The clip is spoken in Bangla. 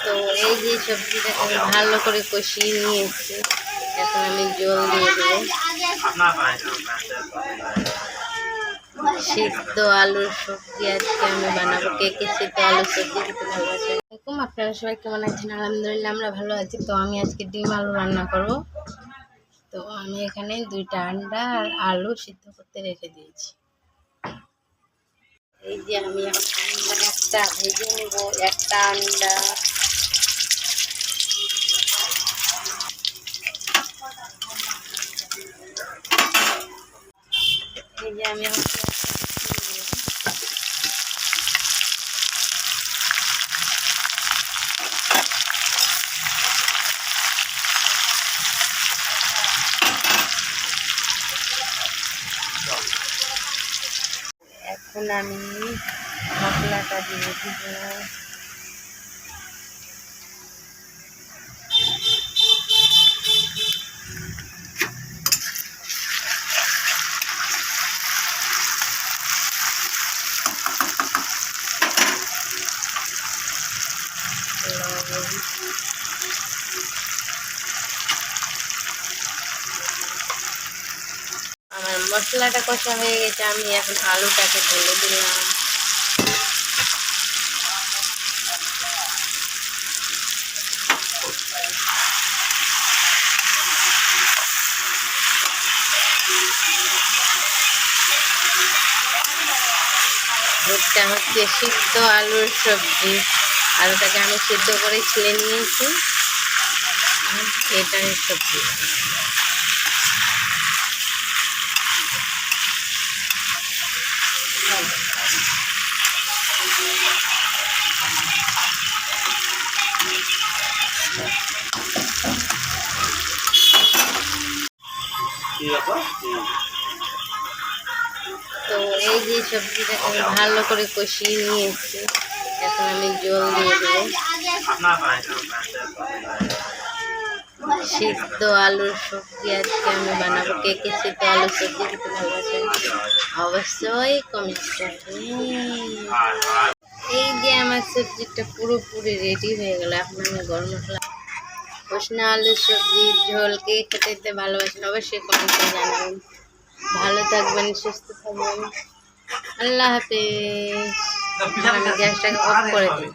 তো এই যে সবজিটাকে আমি ভালো করে কষিয়ে নিয়েছি, এখন আমি জল দিয়ে দেবো। সিদ্ধ আলুর সবজি আজকে আমি বানাবো। কে কে সিদ্ধ আলুর সবজি খেতে ভালোবাসেন? আপনারা সবাই কেমন আছেন? আলহামদুলিল্লাহ আমরা ভালো আছি। তো আমি আজকে ডিম আলু রান্না করব। তো আমি এখানে 2টা আন্ডা আর আলু সিদ্ধ করতে রেখে দিয়েছি। এই যে আমি এখন আন্ডা একটা ভেজে নেব, একটা আন্ডা। এই যে আমি এখন আমি মশলাটা দিয়ে দিব। আমার মশলাটা কষা হয়ে গেছে, আমি এখন আলুটাকে ঢেলে দিলাম। এটা হচ্ছে সিদ্ধ আলুর সবজি। আলুটাকে আমি সিদ্ধ করে ছিলে নিয়েছি, এটাই সবজি। তো এই যে সবজিটাকে আমি ভালো করে কষিয়ে নিয়েছি, এখন আমি জল দিয়ে দেবো। সিদ্ধ আলুর সবজি আজকে আমি বানাবো। কে কে সিদ্ধ আলুর সবজি খেতে ভালোবাসেন অবশ্যই কমেন্ট করবেন। এই যে আমার সবজিটা পুরোপুরি রেডি হয়ে গেল। এখন আমি গরম মশলা কষনা আলুর সবজির ঝোল কে খেতে ভালোবাসেন অবশ্যই কমেন্টে জানাবেন। ভালো থাকবেন, সুস্থ থাকবেন। আল্লাহ হাফেজ। আমি গ্যাসটাকে অফ করে দিই।